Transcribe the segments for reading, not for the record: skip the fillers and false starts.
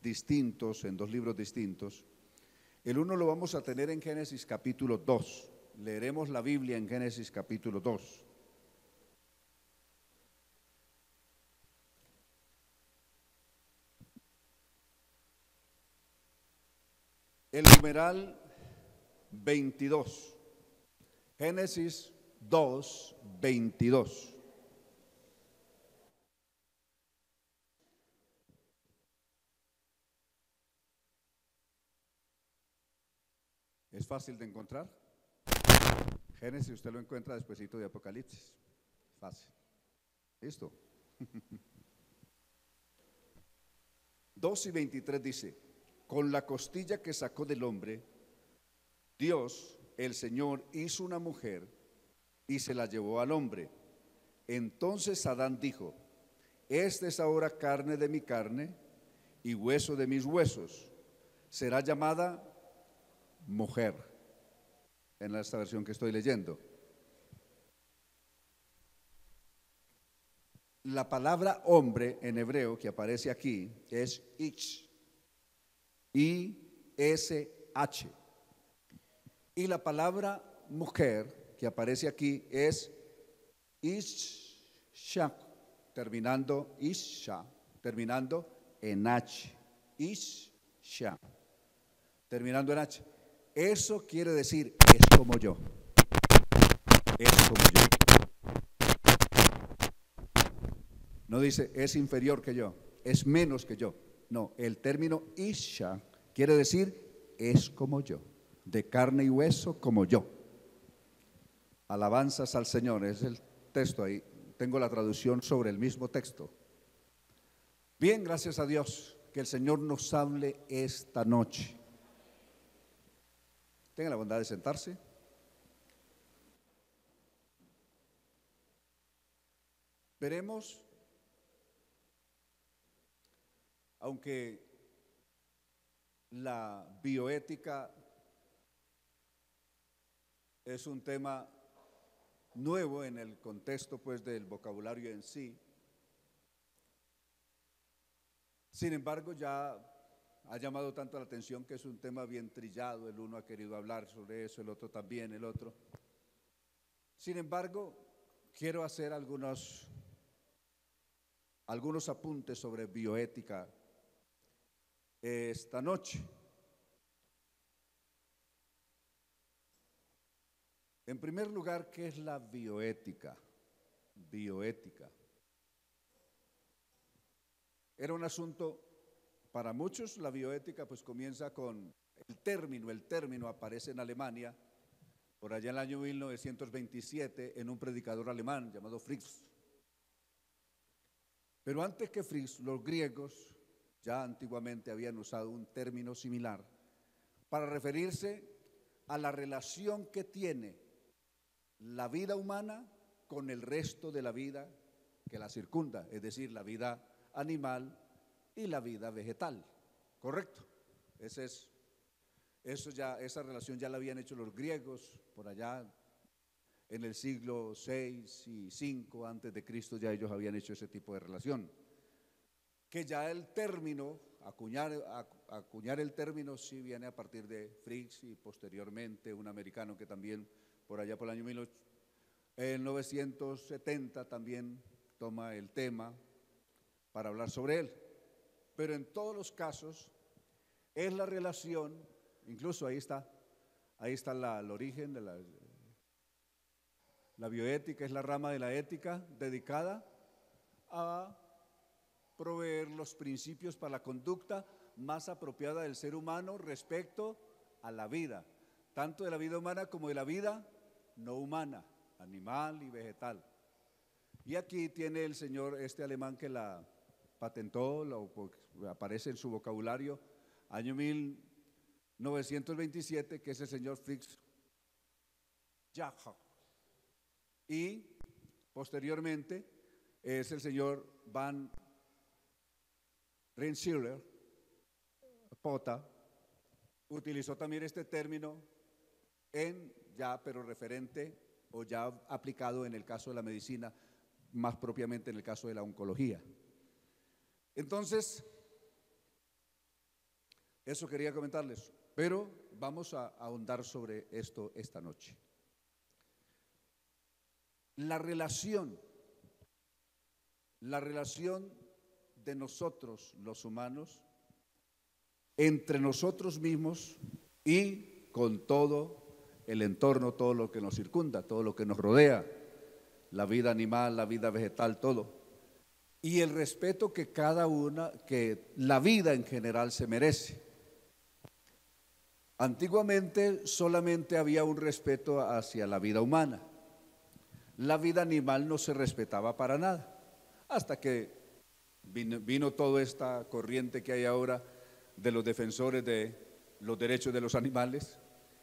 distintos, en dos libros distintos. El uno lo vamos a tener en Génesis capítulo 2. Leeremos la Biblia en Génesis capítulo 2. El numeral 22. Génesis 2, 22. ¿Es fácil de encontrar? Génesis usted lo encuentra despuesito de Apocalipsis. Fácil. ¿Listo? 2 y 23 dice: con la costilla que sacó del hombre, Dios, el Señor, hizo una mujer y se la llevó al hombre. Entonces Adán dijo: esta es ahora carne de mi carne y hueso de mis huesos. Será llamada mujer, en esta versión que estoy leyendo. La palabra hombre en hebreo que aparece aquí es ish, I-S-H. Y la palabra mujer que aparece aquí es isha, terminando isha, terminando en H. Isha, terminando en H. Eso quiere decir, es como yo. Es como yo. No dice, es inferior que yo, es menos que yo. No, el término isha quiere decir, es como yo, de carne y hueso como yo. Alabanzas al Señor, es el texto ahí. Tengo la traducción sobre el mismo texto. Bien, gracias a Dios, que el Señor nos hable esta noche. Tenga la bondad de sentarse. Veremos, aunque la bioética es un tema nuevo en el contexto pues del vocabulario en sí, sin embargo ya ha llamado tanto la atención que es un tema bien trillado. El uno ha querido hablar sobre eso, el otro también, el otro. Sin embargo, quiero hacer algunos apuntes sobre bioética esta noche. En primer lugar, ¿qué es la bioética? Bioética. Era un asunto, para muchos la bioética pues comienza con el término aparece en Alemania, por allá en el año 1927, en un predicador alemán llamado Fritz. Pero antes que Fritz, los griegos ya antiguamente habían usado un término similar para referirse a la relación que tiene la vida humana con el resto de la vida que la circunda, es decir, la vida animal y la vida vegetal. ¿Correcto? Esa relación ya la habían hecho los griegos por allá en el siglo VI y V antes de Cristo. Ya ellos habían hecho ese tipo de relación. Que ya el término, acuñar el término, sí viene a partir de Fritz y posteriormente un americano que también por allá por el año 1970 también toma el tema para hablar sobre él. Pero en todos los casos es la relación, incluso ahí está el origen de la bioética, es la rama de la ética dedicada a proveer los principios para la conducta más apropiada del ser humano respecto a la vida, tanto de la vida humana como de la vida no humana, animal y vegetal. Y aquí tiene el señor alemán que la patentó, aparece en su vocabulario, año 1927, que es el señor Fritz Jacob. Y posteriormente es el señor Van Rensselaer, Pota, utilizó también este término pero referente o ya aplicado en el caso de la medicina, más propiamente en el caso de la oncología. Entonces, Eso quería comentarles, pero vamos a ahondar sobre esto esta noche. La relación de nosotros los humanos, entre nosotros mismos y con todo el entorno, todo lo que nos circunda, todo lo que nos rodea, la vida animal, la vida vegetal, todo. Y el respeto que que la vida en general se merece. Antiguamente solamente había un respeto hacia la vida humana. La vida animal no se respetaba para nada, hasta que vino toda esta corriente que hay ahora de los defensores de los derechos de los animales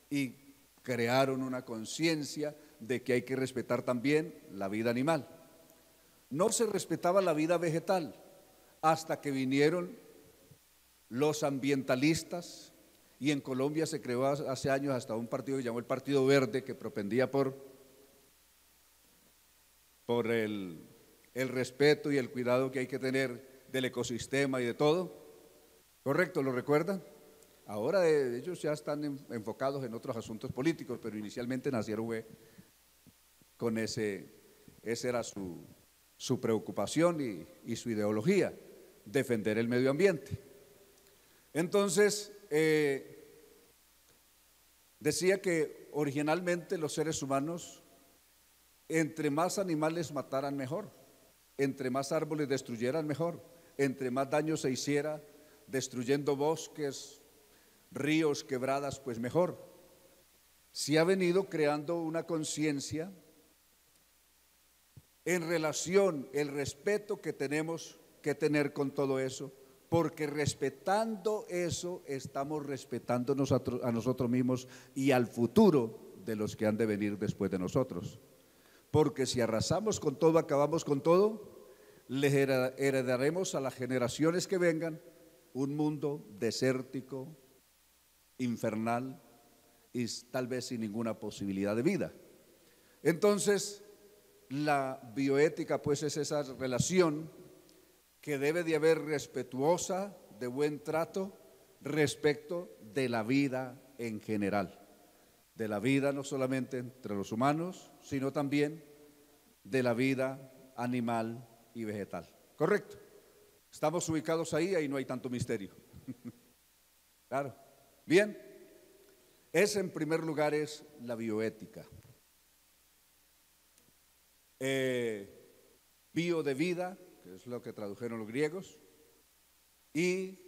y crearon una conciencia de que hay que respetar también la vida animal. No se respetaba la vida vegetal hasta que vinieron los ambientalistas, y en Colombia se creó hace años hasta un partido que llamó el Partido Verde, que propendía por el respeto y el cuidado que hay que tener del ecosistema y de todo. ¿Correcto? ¿Lo recuerdan? Ahora ellos ya están enfocados en otros asuntos políticos, pero inicialmente nacieron con esa era su preocupación y su ideología, defender el medio ambiente. Entonces, decía que originalmente los seres humanos, entre más animales mataran mejor, entre más árboles destruyeran mejor, entre más daño se hiciera destruyendo bosques, ríos, quebradas, pues mejor. Se ha venido creando una conciencia en relación el respeto que tenemos que tener con todo eso, porque respetando eso estamos respetándonos a nosotros mismos y al futuro de los que han de venir después de nosotros. Porque si arrasamos con todo, acabamos con todo, les heredaremos a las generaciones que vengan un mundo desértico, infernal y tal vez sin ninguna posibilidad de vida. Entonces, la bioética pues es esa relación que debe de haber respetuosa, de buen trato, respecto de la vida en general. De la vida no solamente entre los humanos, sino también de la vida animal y vegetal. ¿Correcto? Estamos ubicados ahí no hay tanto misterio. Claro. Bien, ese en primer lugar es la bioética. Bio de vida, que es lo que tradujeron los griegos, y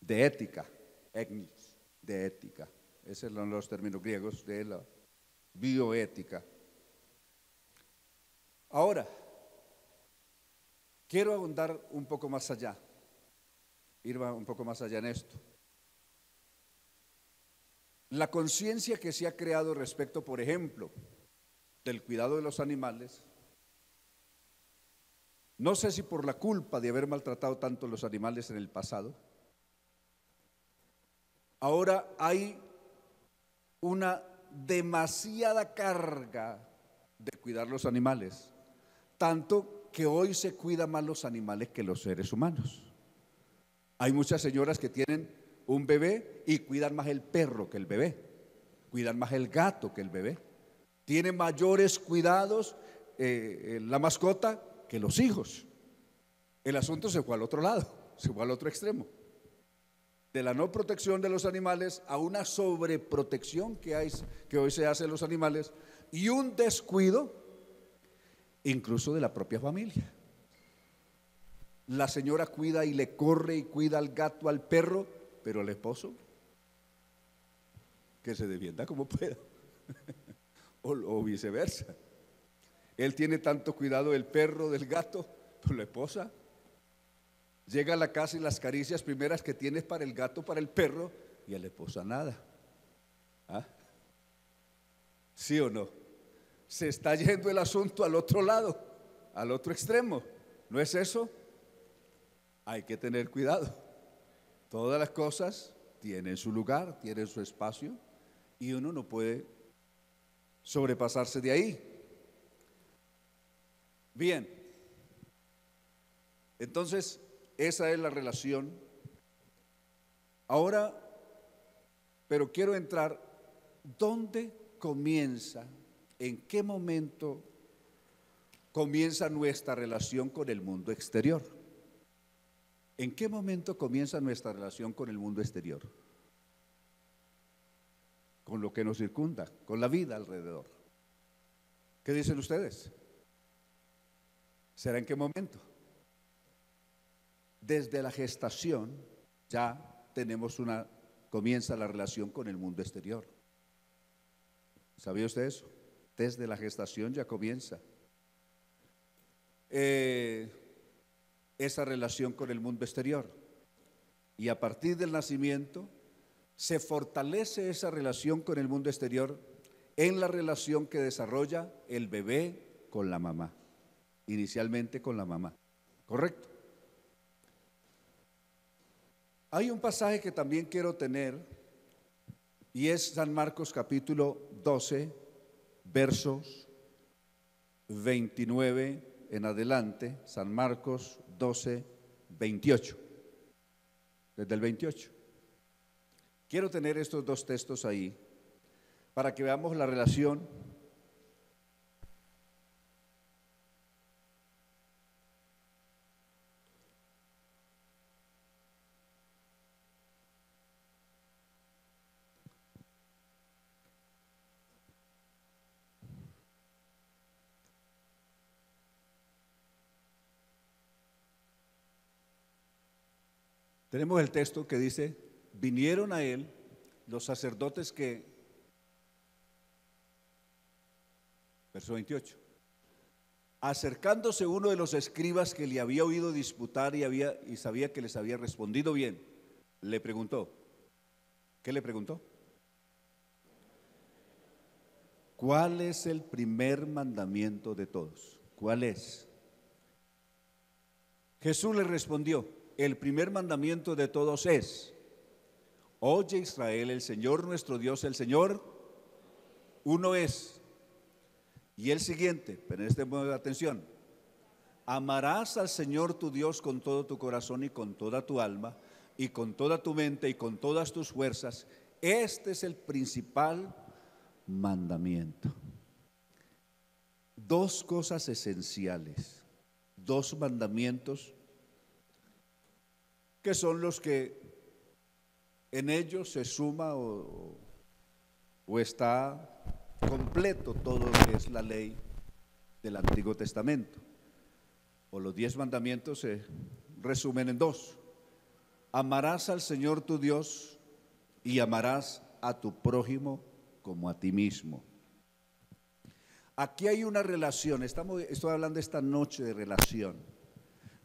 de ética, etnis, de ética. Esos son los términos griegos de la bioética. Ahora, quiero ahondar un poco más allá, ir un poco más allá en esto. La conciencia que se ha creado respecto, por ejemplo, del cuidado de los animales, no sé si por la culpa de haber maltratado tanto a los animales en el pasado, ahora hay una demasiada carga de cuidar los animales, tanto que hoy se cuidan más los animales que los seres humanos. Hay muchas señoras que tienen un bebé y cuidan más el perro que el bebé, cuidan más el gato que el bebé, tienen mayores cuidados la mascota que los hijos. El asunto se fue al otro lado, se fue al otro extremo, de la no protección de los animales a una sobreprotección que hoy se hace de los animales y un descuido incluso de la propia familia. La señora cuida y le corre y cuida al gato, al perro, pero el esposo que se defienda como pueda o viceversa. Él tiene tanto cuidado del perro, del gato, pero la esposa llega a la casa y las caricias primeras que tiene es para el gato, para el perro, y a la esposa nada. ¿Ah? ¿Sí o no? Se está yendo el asunto al otro lado, al otro extremo. ¿No es eso? Hay que tener cuidado. Todas las cosas tienen su lugar, tienen su espacio, y uno no puede sobrepasarse de ahí. Bien, entonces esa es la relación. Ahora, pero quiero entrar, ¿dónde comienza? ¿En qué momento comienza nuestra relación con el mundo exterior? ¿En qué momento comienza nuestra relación con el mundo exterior? Con lo que nos circunda, con la vida alrededor. ¿Qué dicen ustedes? ¿Será en qué momento? Desde la gestación ya comienza la relación con el mundo exterior. ¿Sabía usted eso? Desde la gestación ya comienza esa relación con el mundo exterior. Y a partir del nacimiento se fortalece esa relación con el mundo exterior en la relación que desarrolla el bebé con la mamá, inicialmente con la mamá, ¿correcto? Hay un pasaje que también quiero tener y es San Marcos capítulo 12, versos 29 en adelante, San Marcos 12, 28, desde el 28. Quiero tener estos dos textos ahí para que veamos la relación Tenemos el texto que dice: vinieron a él los sacerdotes que, verso 28, acercándose uno de los escribas que le había oído disputar y sabía que les había respondido bien, le preguntó. ¿Qué le preguntó? ¿Cuál es el primer mandamiento de todos? ¿Cuál es? Jesús le respondió: el primer mandamiento de todos es: oye Israel, el Señor nuestro Dios, el Señor uno es. Y el siguiente, pero en este modo de atención: amarás al Señor tu Dios con todo tu corazón y con toda tu alma y con toda tu mente y con todas tus fuerzas. Este es el principal mandamiento. Dos cosas esenciales, dos mandamientos que son los que en ellos se suma o está completo todo lo que es la ley del Antiguo Testamento. O los 10 mandamientos se resumen en dos: amarás al Señor tu Dios y amarás a tu prójimo como a ti mismo. Aquí hay una relación, estoy hablando esta noche de relación.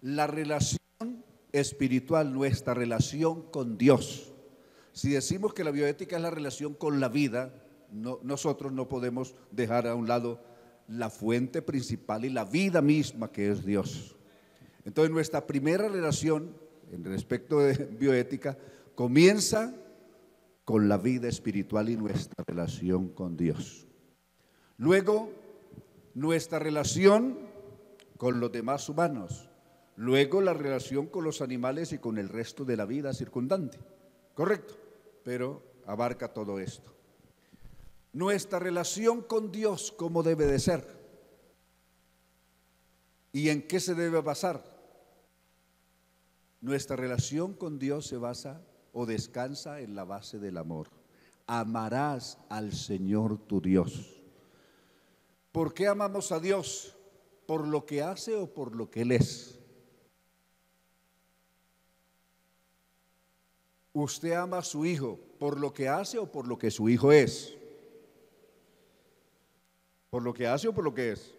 La relación espiritual, nuestra relación con Dios. Si decimos que la bioética es la relación con la vida, nosotros no podemos dejar a un lado la fuente principal y la vida misma, que es Dios. Entonces nuestra primera relación en respecto de bioética comienza con la vida espiritual y nuestra relación con Dios. Luego, nuestra relación con los demás humanos. Luego, la relación con los animales y con el resto de la vida circundante. Correcto, pero abarca todo esto. Nuestra relación con Dios, ¿cómo debe de ser? ¿Y en qué se debe basar? Nuestra relación con Dios se basa o descansa en la base del amor. Amarás al Señor tu Dios. ¿Por qué amamos a Dios? ¿Por lo que hace o por lo que Él es? ¿Usted ama a su hijo por lo que hace o por lo que su hijo es? ¿Por lo que hace o por lo que es?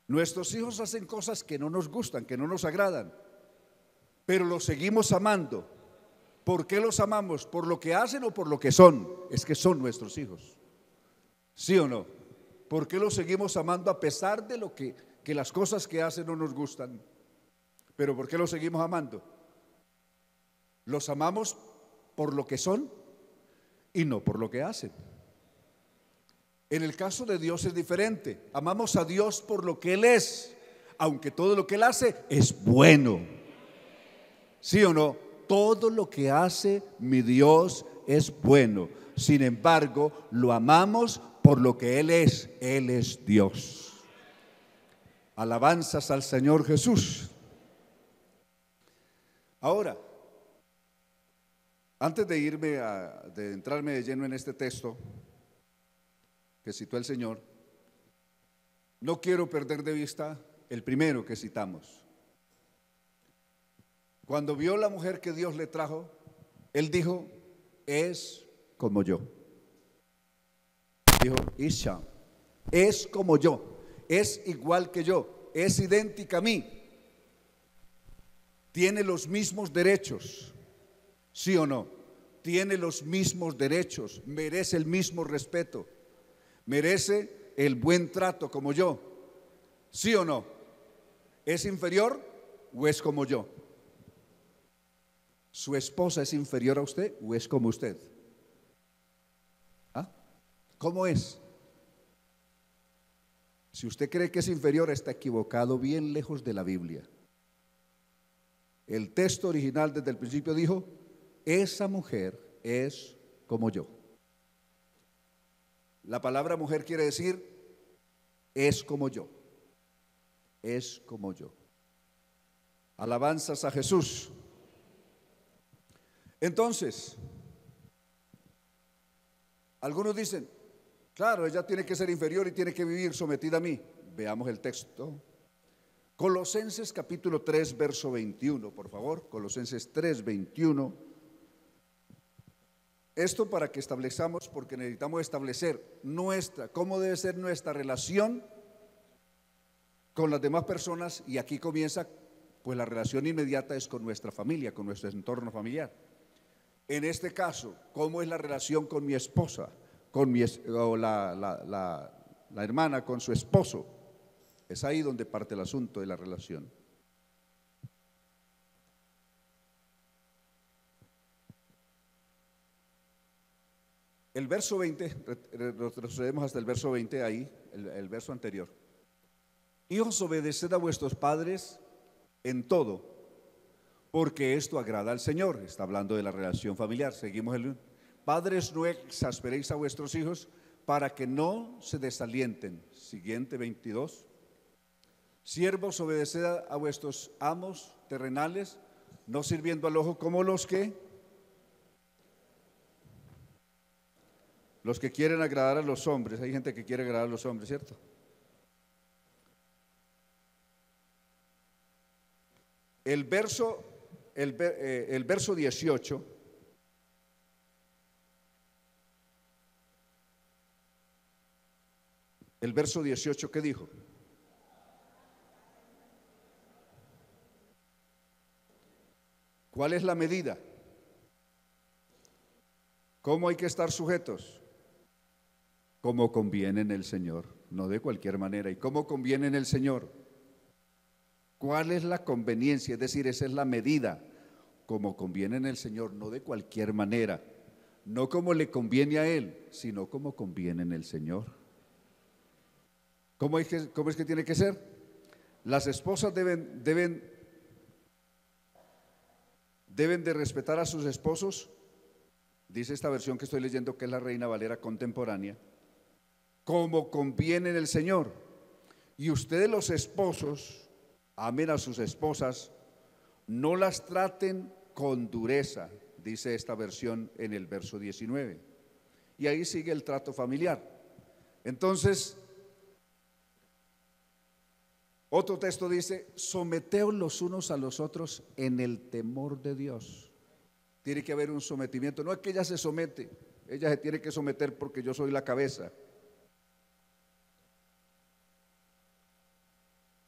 Nuestros hijos hacen cosas que no nos gustan, que no nos agradan, pero los seguimos amando. ¿Por qué los amamos? ¿Por lo que hacen o por lo que son? Es que son nuestros hijos. ¿Sí o no? ¿Por qué los seguimos amando a pesar de lo que las cosas que hacen no nos gustan? ¿Pero por qué los seguimos amando? Los amamos por lo que son y no por lo que hacen. En el caso de Dios es diferente. Amamos a Dios por lo que Él es. aunque todo lo que Él hace es bueno. ¿Sí o no? Todo lo que hace mi Dios es bueno. Sin embargo, lo amamos por lo que Él es. Él es Dios. Alabanzas al Señor Jesús. Ahora, antes de de entrarme de lleno en este texto que citó el Señor, no quiero perder de vista el primero que citamos. Cuando vio la mujer que Dios le trajo, Él dijo, es como yo. Dijo, Isha, es como yo, es igual que yo, es idéntica a mí. Tiene los mismos derechos, ¿sí o no? Tiene los mismos derechos, merece el mismo respeto, merece el buen trato como yo, ¿sí o no? ¿Es inferior o es como yo? ¿Su esposa es inferior a usted o es como usted? ¿Ah? ¿Cómo es? Si usted cree que es inferior, está equivocado, bien lejos de la Biblia. El texto original desde el principio dijo, esa mujer es como yo. La palabra mujer quiere decir, es como yo. Es como yo. Alabanzas a Jesús. Entonces, algunos dicen, claro, ella tiene que ser inferior y tiene que vivir sometida a mí. Veamos el texto. Colosenses capítulo 3, verso 21, por favor. Colosenses 3, 21. Esto para que establezcamos, porque necesitamos establecer cómo debe ser nuestra relación con las demás personas, y aquí comienza, pues la relación inmediata es con nuestra familia, con nuestro entorno familiar. En este caso, ¿cómo es la relación con mi esposa, o la hermana con su esposo? Es ahí donde parte el asunto de la relación. El verso 20, retrocedemos hasta el verso 20, ahí, el verso anterior. Hijos, obedeced a vuestros padres en todo, porque esto agrada al Señor. Está hablando de la relación familiar. Seguimos padres, no exasperéis a vuestros hijos para que no se desalienten. Siguiente, 22. Siervos, obedeced a vuestros amos terrenales, no sirviendo al ojo como los que quieren agradar a los hombres. Hay gente que quiere agradar a los hombres, ¿cierto? El verso 18 el verso 18, ¿qué dijo? ¿Cuál es la medida? ¿Cómo hay que estar sujetos? Como conviene en el Señor, no de cualquier manera. ¿Y cómo conviene en el Señor? ¿Cuál es la conveniencia? Es decir, esa es la medida. Como conviene en el Señor, no de cualquier manera, no como le conviene a Él, sino como conviene en el Señor. ¿Cómo es que tiene que ser? Las esposas deben de respetar a sus esposos, dice esta versión que estoy leyendo, que es la Reina Valera contemporánea, como conviene en el Señor. Y ustedes, los esposos, amen a sus esposas, no las traten con dureza, dice esta versión en el verso 19. Y ahí sigue el trato familiar. Entonces, otro texto dice, someteos los unos a los otros en el temor de Dios. Tiene que haber un sometimiento. No es que ella se somete, ella se tiene que someter porque yo soy la cabeza.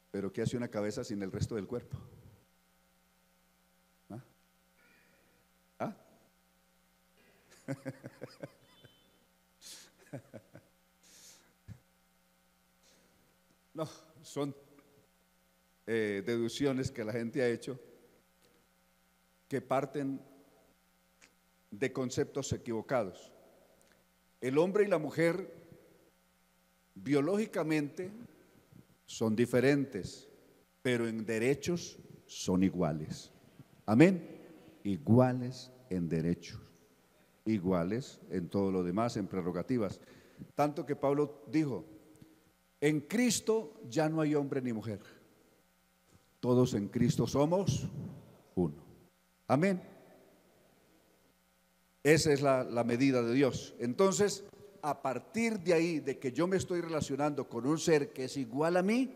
Pero ¿qué hace una cabeza sin el resto del cuerpo? ¿Ah? ¿Ah? No, son deducciones que la gente ha hecho que parten de conceptos equivocados. El hombre y la mujer biológicamente son diferentes, pero en derechos son iguales. Amén. Iguales en derechos, iguales en todo lo demás, en prerrogativas. Tanto que Pablo dijo, en Cristo ya no hay hombre ni mujer. Todos en Cristo somos uno. Amén. Esa es la medida de Dios. Entonces, a partir de ahí, de que yo me estoy relacionando con un ser que es igual a mí,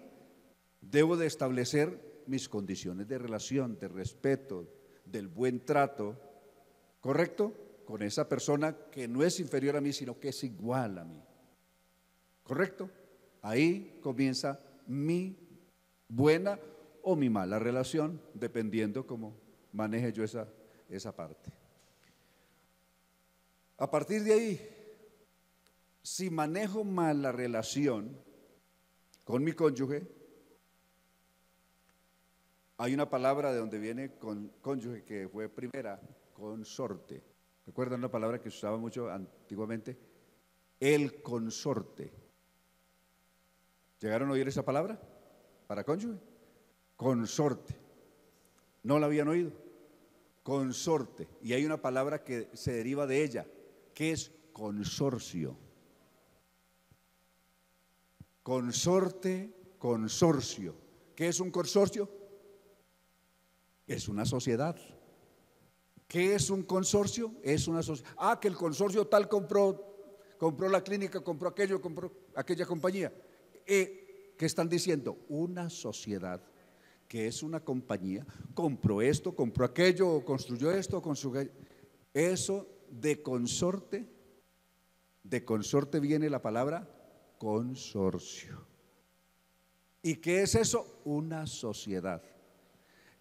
debo de establecer mis condiciones de relación, de respeto, del buen trato, ¿correcto? Con esa persona que no es inferior a mí, sino que es igual a mí. ¿Correcto? Ahí comienza mi buena o mi mala relación, dependiendo cómo maneje yo esa parte. A partir de ahí, si manejo mal la relación con mi cónyuge, hay una palabra de donde viene con cónyuge que fue primera, consorte. ¿Recuerdan una palabra que se usaba mucho antiguamente? El consorte. ¿Llegaron a oír esa palabra para cónyuge? Consorte. ¿No la habían oído? Consorte. Y hay una palabra que se deriva de ella, que es consorcio. Consorte, consorcio. ¿Qué es un consorcio? Es una sociedad. ¿Qué es un consorcio? Es una sociedad. Ah, que el consorcio tal compró la clínica, compró aquello, compró aquella compañía. ¿Qué están diciendo? Una sociedad, que es una compañía, compró esto, compró aquello, construyó esto, construyó aquello. Eso de consorte viene la palabra consorcio. ¿Y qué es eso? Una sociedad.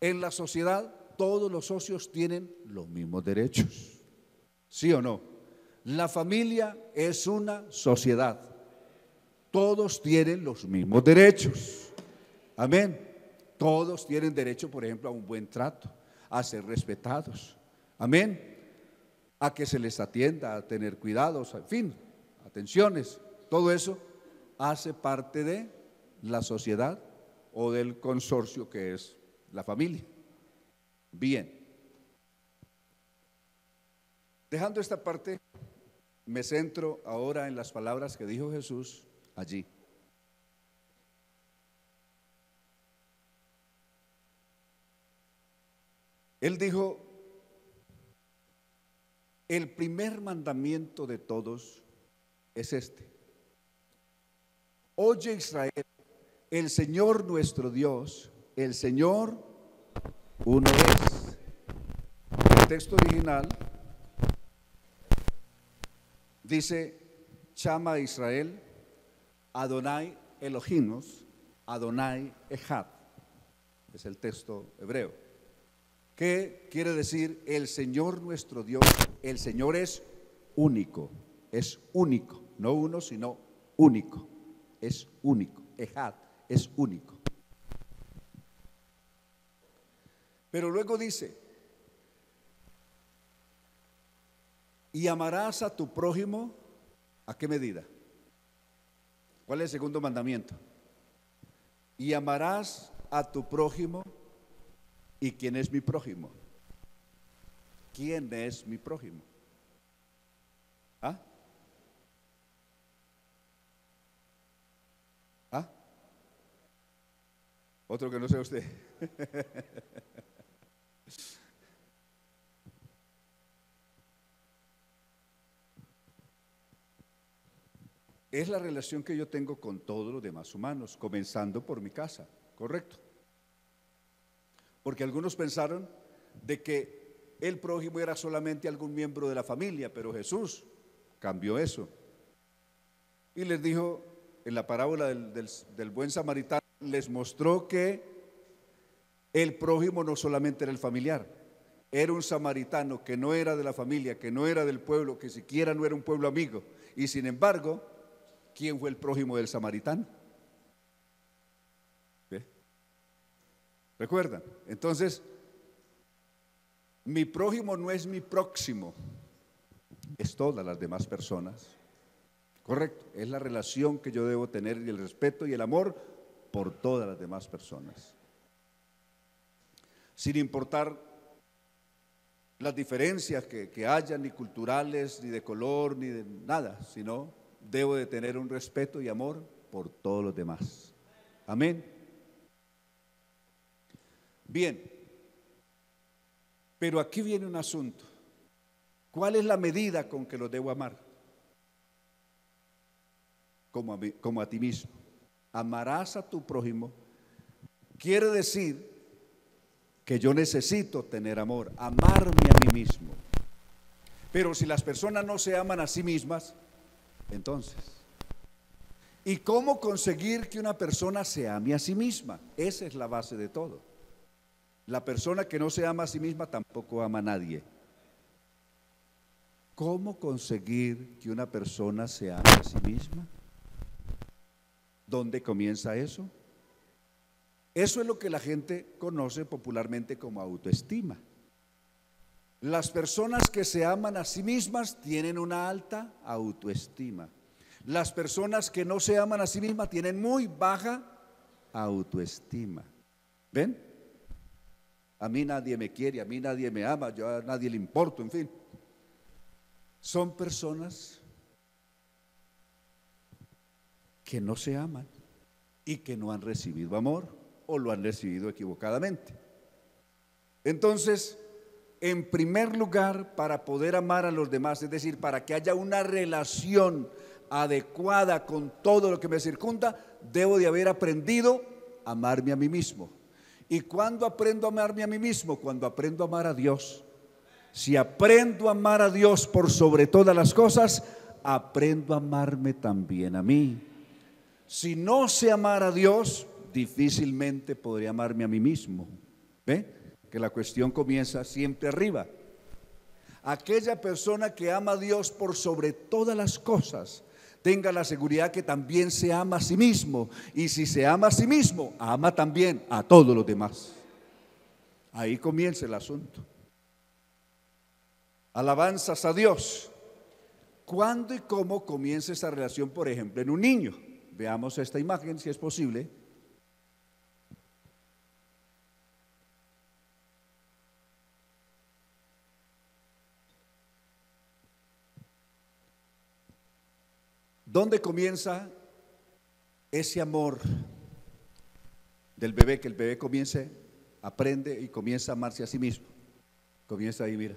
En la sociedad todos los socios tienen los mismos derechos, ¿sí o no? La familia es una sociedad, todos tienen los mismos derechos, amén. Todos tienen derecho, por ejemplo, a un buen trato, a ser respetados, amén, a que se les atienda, a tener cuidados, en fin, atenciones. Todo eso hace parte de la sociedad o del consorcio que es la familia. Bien, dejando esta parte, me centro ahora en las palabras que dijo Jesús allí. Él dijo, el primer mandamiento de todos es este: oye Israel, el Señor nuestro Dios, el Señor uno es. El texto original dice, Shama Israel, Adonai Elohinos, Adonai Echad. Es el texto hebreo. ¿Qué quiere decir el Señor nuestro Dios? El Señor es único, no uno, sino único, es único. Echad es único. Pero luego dice, y amarás a tu prójimo, ¿a qué medida? ¿Cuál es el segundo mandamiento? Y amarás a tu prójimo. ¿Y quién es mi prójimo? ¿Quién es mi prójimo? ¿Ah? ¿Ah? Otro que no sea usted. Es la relación que yo tengo con todos los demás humanos, comenzando por mi casa, ¿correcto? Porque algunos pensaron de que el prójimo era solamente algún miembro de la familia, pero Jesús cambió eso. Y les dijo, en la parábola del buen samaritano, les mostró que el prójimo no solamente era el familiar, era un samaritano que no era de la familia, que no era del pueblo, que siquiera no era un pueblo amigo. Y sin embargo, ¿quién fue el prójimo del samaritano? ¿Recuerdan? Entonces, mi prójimo no es mi próximo, es todas las demás personas. Correcto, es la relación que yo debo tener y el respeto y el amor por todas las demás personas. sin importar las diferencias que haya, ni culturales, ni de color, ni de nada, sino debo de tener un respeto y amor por todos los demás. Amén. Bien, pero aquí viene un asunto. ¿Cuál es la medida con que los debo amar? Como a ti mismo. Amarás a tu prójimo. Quiere decir que yo necesito tener amor, amarme a mí mismo. Pero si las personas no se aman a sí mismas, entonces, ¿y cómo conseguir que una persona se ame a sí misma? Esa es la base de todo. La persona que no se ama a sí misma tampoco ama a nadie. ¿Cómo conseguir que una persona se ame a sí misma? ¿Dónde comienza eso? Eso es lo que la gente conoce popularmente como autoestima. Las personas que se aman a sí mismas tienen una alta autoestima. Las personas que no se aman a sí mismas tienen muy baja autoestima. ¿Ven? A mí nadie me quiere, a mí nadie me ama, yo a nadie le importo, en fin. Son personas que no se aman y que no han recibido amor o lo han recibido equivocadamente. Entonces, en primer lugar, para poder amar a los demás, es decir, para que haya una relación adecuada con todo lo que me circunda, debo de haber aprendido a amarme a mí mismo. ¿Y cuándo aprendo a amarme a mí mismo? Cuando aprendo a amar a Dios. Si aprendo a amar a Dios por sobre todas las cosas, aprendo a amarme también a mí. Si no sé amar a Dios, difícilmente podré amarme a mí mismo. ¿Ve? Que la cuestión comienza siempre arriba. Aquella persona que ama a Dios por sobre todas las cosas, tenga la seguridad que también se ama a sí mismo. Y si se ama a sí mismo, ama también a todos los demás. Ahí comienza el asunto. Alabanzas a Dios. ¿Cuándo y cómo comienza esa relación, por ejemplo, en un niño? Veamos esta imagen, si es posible. ¿Dónde comienza ese amor del bebé? Que el bebé comience, aprende y comienza a amarse a sí mismo. Comienza ahí, mira.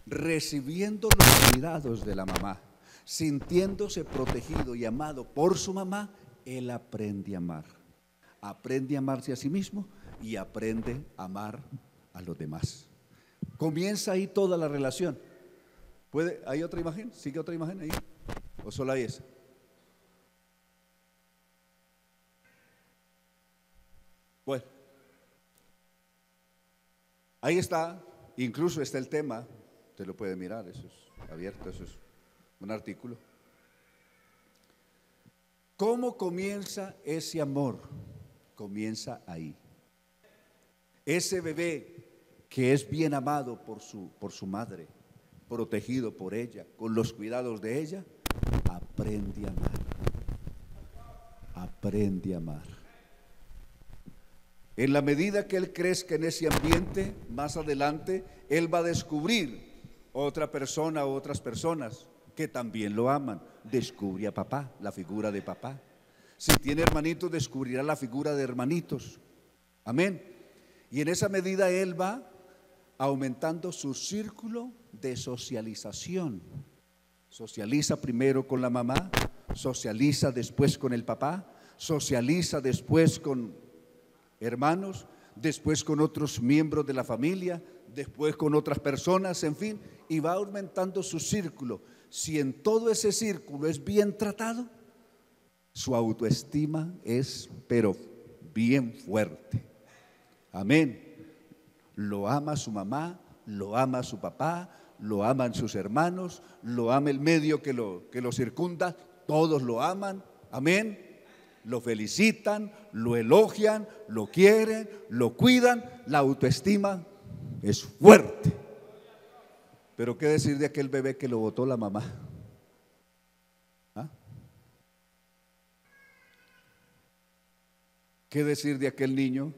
Recibiendo los cuidados de la mamá, sintiéndose protegido y amado por su mamá, él aprende a amar. Aprende a amarse a sí mismo y aprende a amar a los demás. Comienza ahí toda la relación. ¿Hay otra imagen? ¿Sigue otra imagen ahí? ¿O solo hay esa? Bueno, ahí está, incluso está el tema, usted lo puede mirar, eso es abierto, eso es un artículo. ¿Cómo comienza ese amor? Comienza ahí. Ese bebé que es bien amado por su madre, protegido por ella, con los cuidados de ella, aprende a amar. Aprende a amar. En la medida que él crezca en ese ambiente, más adelante, él va a descubrir otra persona o otras personas que también lo aman. Descubre a papá, la figura de papá. Si tiene hermanitos, descubrirá la figura de hermanitos. Amén. Y en esa medida él va aumentando su círculo de socialización. Socializa primero con la mamá, socializa después con el papá, socializa después con hermanos, después con otros miembros de la familia, después con otras personas, en fin, y va aumentando su círculo. Si en todo ese círculo es bien tratado, su autoestima es, pero bien fuerte. Amén. Lo ama su mamá, lo ama su papá, lo aman sus hermanos, lo ama el medio que lo circunda, todos lo aman. Amén. Lo felicitan, lo elogian, lo quieren, lo cuidan. La autoestima es fuerte. Pero ¿qué decir de aquel bebé que lo botó la mamá? ¿Ah? ¿Qué decir de aquel niño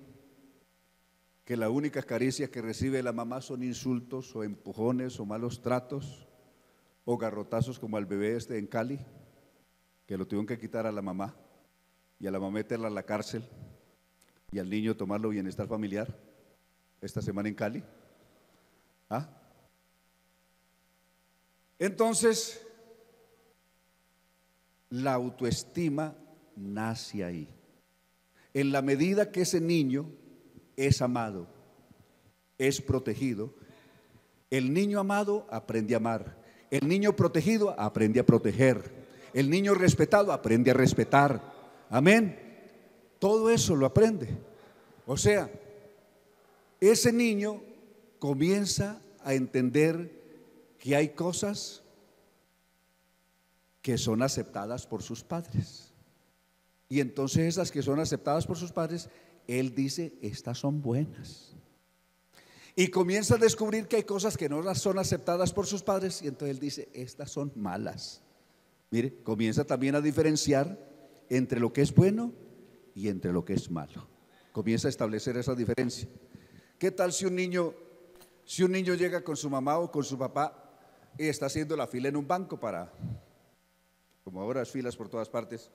que la única caricia que recibe la mamá son insultos o empujones o malos tratos o garrotazos, como al bebé este en Cali, que lo tuvieron que quitar a la mamá y a la mamá meterla a la cárcel y al niño tomarlo bienestar familiar esta semana en Cali. ¿Ah? Entonces, la autoestima nace ahí. En la medida que ese niño es amado, es protegido, el niño amado aprende a amar, el niño protegido aprende a proteger, el niño respetado aprende a respetar. Amén. Todo eso lo aprende. O sea, ese niño comienza a entender que hay cosas que son aceptadas por sus padres. Y entonces esas que son aceptadas por sus padres, él dice, estas son buenas. Y comienza a descubrir que hay cosas que no son aceptadas por sus padres, y entonces él dice, estas son malas. Mire, comienza también a diferenciar entre lo que es bueno y entre lo que es malo. Comienza a establecer esa diferencia. ¿Qué tal si un niño llega con su mamá o con su papá y está haciendo la fila en un banco como ahora hay filas por todas partes,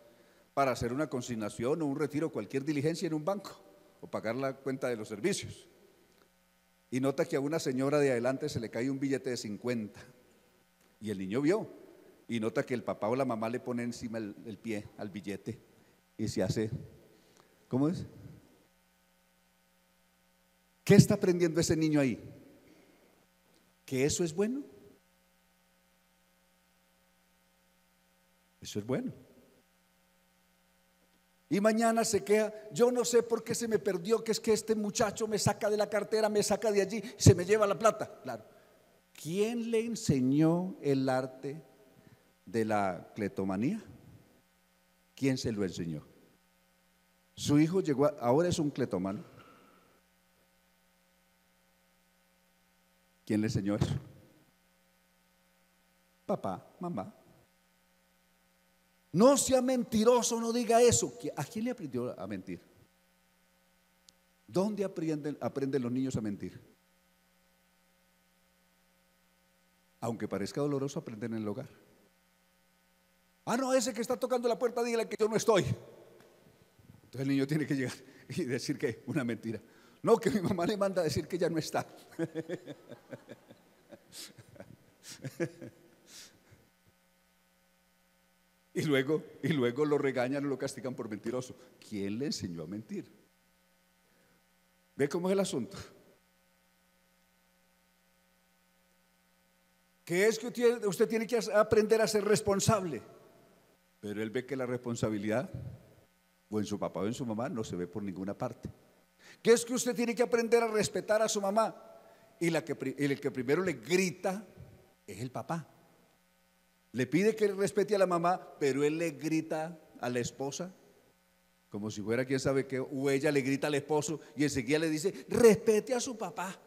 para hacer una consignación o un retiro, cualquier diligencia en un banco o pagar la cuenta de los servicios? Y nota que a una señora de adelante se le cae un billete de 50 y el niño vio, y nota que el papá o la mamá le pone encima el pie al billete y se hace, ¿cómo es? ¿Qué está aprendiendo ese niño ahí? ¿Que eso es bueno? Eso es bueno. Y mañana se queja, yo no sé por qué se me perdió, que es que este muchacho me saca de la cartera, me saca de allí, se me lleva la plata. Claro. ¿Quién le enseñó el arte de la cleptomanía? ¿Quién se lo enseñó? Su hijo ahora es un cleptómano. ¿Quién le enseñó eso? Papá, mamá. No sea mentiroso, no diga eso. ¿A quién le aprendió a mentir? ¿Dónde aprenden los niños a mentir? Aunque parezca doloroso, aprenden en el hogar. Ah, no, ese que está tocando la puerta, dígale que yo no estoy. Entonces el niño tiene que llegar y decir que una mentira. No, que mi mamá le manda a decir que ya no está. Y luego lo regañan o lo castigan por mentiroso. ¿Quién le enseñó a mentir? ¿Ve cómo es el asunto? Que es que usted tiene que aprender a ser responsable. Pero él ve que la responsabilidad, o en su papá o en su mamá, no se ve por ninguna parte. Que es que usted tiene que aprender a respetar a su mamá. Y el que primero le grita es el papá. Le pide que respete a la mamá, pero él le grita a la esposa, como si fuera quién sabe qué, o ella le grita al esposo y enseguida le dice, respete a su papá.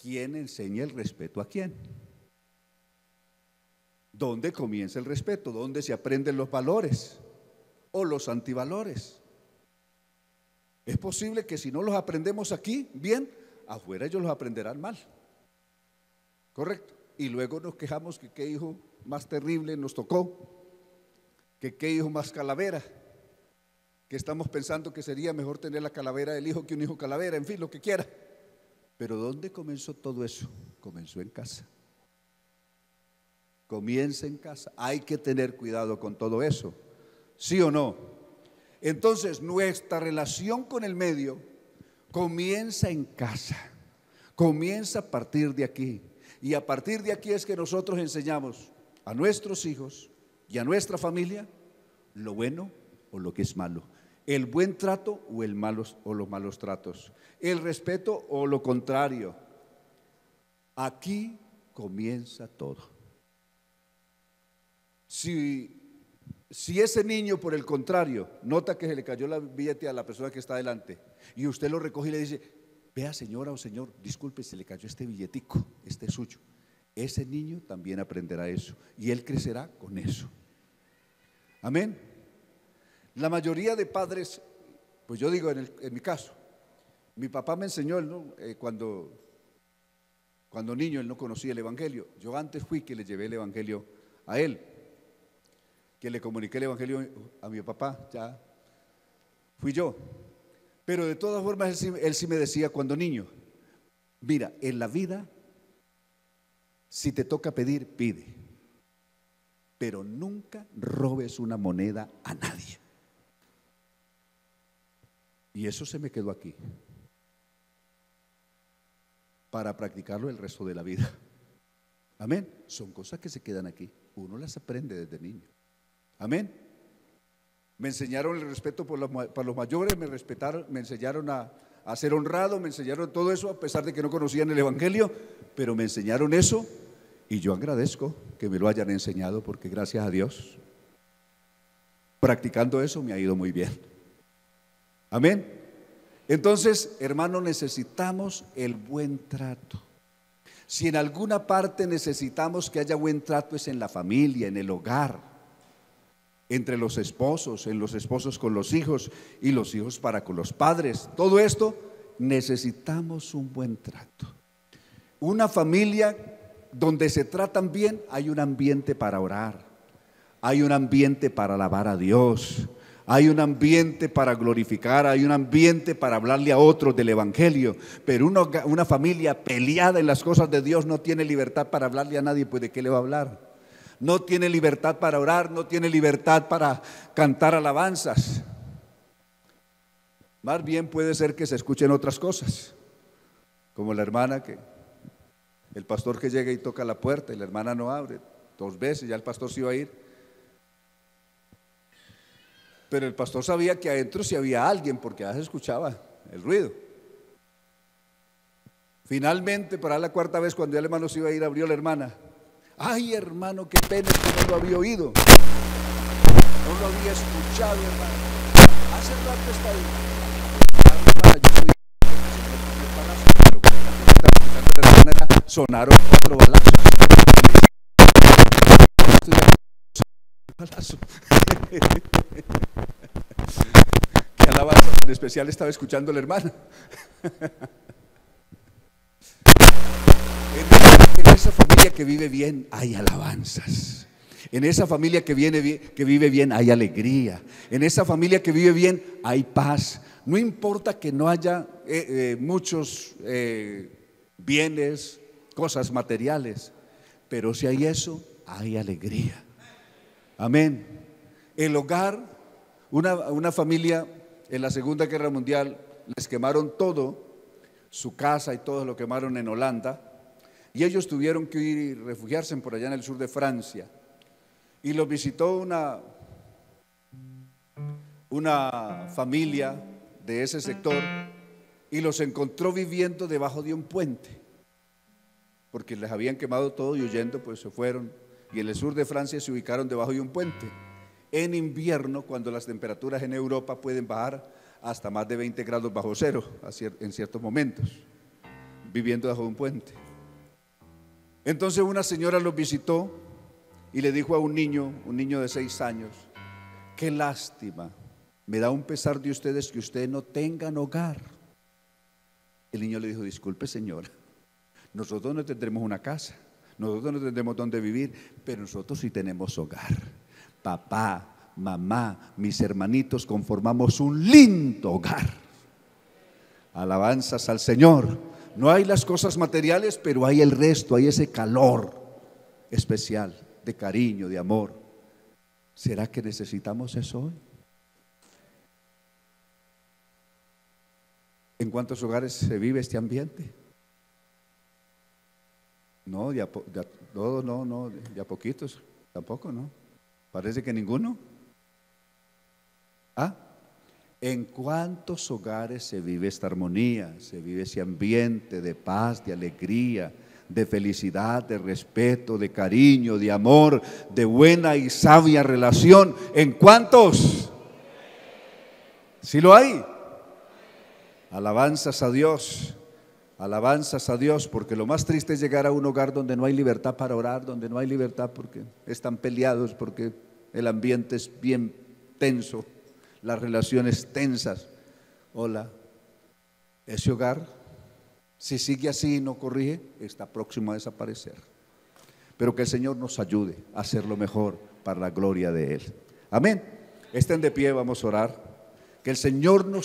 ¿Quién enseña el respeto a quién? ¿Dónde comienza el respeto? ¿Dónde se aprenden los valores o los antivalores? Es posible que si no los aprendemos aquí bien, afuera ellos los aprenderán mal. ¿Correcto? Y luego nos quejamos que qué hijo más terrible nos tocó, que qué hijo más calavera, que estamos pensando que sería mejor tener la calavera del hijo que un hijo calavera, en fin, lo que quiera. Pero ¿dónde comenzó todo eso? Comenzó en casa. Comienza en casa. Hay que tener cuidado con todo eso, ¿sí o no? Entonces nuestra relación con el medio comienza en casa, comienza a partir de aquí. Y a partir de aquí es que nosotros enseñamos a nuestros hijos y a nuestra familia lo bueno o lo que es malo, el buen trato o los malos tratos, el respeto o lo contrario. Aquí comienza todo. Si ese niño, por el contrario, nota que se le cayó la billete a la persona que está adelante y usted lo recoge y le dice, vea señora o señor, disculpe, se le cayó este billetico, este es suyo. Ese niño también aprenderá eso y él crecerá con eso. Amén. La mayoría de padres, pues yo digo en mi caso, Mi papá me enseñó, cuando niño él no conocía el Evangelio. Yo antes fui que le llevé el Evangelio a él, que le comuniqué el Evangelio a mi papá, ya fui yo. Pero de todas formas él sí me decía cuando niño, mira, en la vida, si te toca pedir, pide, pero nunca robes una moneda a nadie. Y eso se me quedó aquí, para practicarlo el resto de la vida. Amén. Son cosas que se quedan aquí, uno las aprende desde niño. Amén. Me enseñaron el respeto por los mayores, me enseñaron a ser honrado, me enseñaron todo eso, a pesar de que no conocían el Evangelio, pero me enseñaron eso y yo agradezco que me lo hayan enseñado, porque gracias a Dios, practicando eso me ha ido muy bien. Amén. Entonces, hermanos, necesitamos el buen trato. Si en alguna parte necesitamos que haya buen trato, es en la familia, en el hogar, entre los esposos, en los esposos con los hijos y los hijos para con los padres. Todo esto necesitamos un buen trato. Una familia donde se tratan bien, hay un ambiente para orar, hay un ambiente para alabar a Dios, hay un ambiente para glorificar, hay un ambiente para hablarle a otros del Evangelio. Pero una familia peleada en las cosas de Dios no tiene libertad para hablarle a nadie, pues ¿de qué le va a hablar? No tiene libertad para orar, no tiene libertad para cantar alabanzas. Más bien puede ser que se escuchen otras cosas, como la hermana el pastor que llega y toca la puerta y la hermana no abre, 2 veces, ya el pastor se iba a ir. Pero el pastor sabía que adentro sí había alguien, porque ya se escuchaba el ruido. Finalmente, para la 4ª vez, cuando ya el hermano se iba a ir, abrió la hermana. Ay, hermano, qué pena que no lo había oído, no lo había escuchado, hermano. Hace rato está ahí. Hermana, yo soy lo que estaba escuchando la hermana era, sonaron 4 balazos. Qué alabanza tan especial estaba escuchando la hermana. En esa familia que vive bien hay alabanzas. En esa familia que vive bien hay alegría. En esa familia que vive bien hay paz. No importa que no haya muchos bienes, cosas materiales, pero si hay eso, hay alegría. Amén. El hogar, una familia en la Segunda Guerra Mundial, les quemaron todo, su casa y todo lo quemaron en Holanda, y ellos tuvieron que ir y refugiarse por allá en el sur de Francia. Y los visitó una familia de ese sector y los encontró viviendo debajo de un puente, porque les habían quemado todo y huyendo pues se fueron, y en el sur de Francia se ubicaron debajo de un puente. En invierno, cuando las temperaturas en Europa pueden bajar hasta más de 20 grados bajo cero en ciertos momentos, viviendo bajo un puente. Entonces una señora los visitó y le dijo a un niño de 6 años, qué lástima, me da un pesar de ustedes que ustedes no tengan hogar. El niño le dijo, disculpe señora, nosotros no tendremos una casa, nosotros no tendremos dónde vivir, pero nosotros sí tenemos hogar. Papá, mamá, mis hermanitos conformamos un lindo hogar. Alabanzas al Señor. No hay las cosas materiales, pero hay el resto, hay ese calor especial de cariño, de amor. ¿Será que necesitamos eso hoy? ¿En cuántos hogares se vive este ambiente? No, de a poquitos, tampoco, ¿no? Parece que ninguno. ¿En cuántos hogares se vive esta armonía? Se vive ese ambiente de paz, de alegría, de felicidad, de respeto, de cariño, de amor, de buena y sabia relación. ¿En cuántos? ¿Sí lo hay? Alabanzas a Dios. Alabanzas a Dios, porque lo más triste es llegar a un hogar donde no hay libertad para orar, donde no hay libertad porque están peleados, porque el ambiente es bien tenso, las relaciones tensas. Hola. ese hogar, si sigue así y no corrige, está próximo a desaparecer. Pero que el Señor nos ayude a hacerlo mejor para la gloria de Él. Amén. Estén de pie, vamos a orar. Que el Señor nos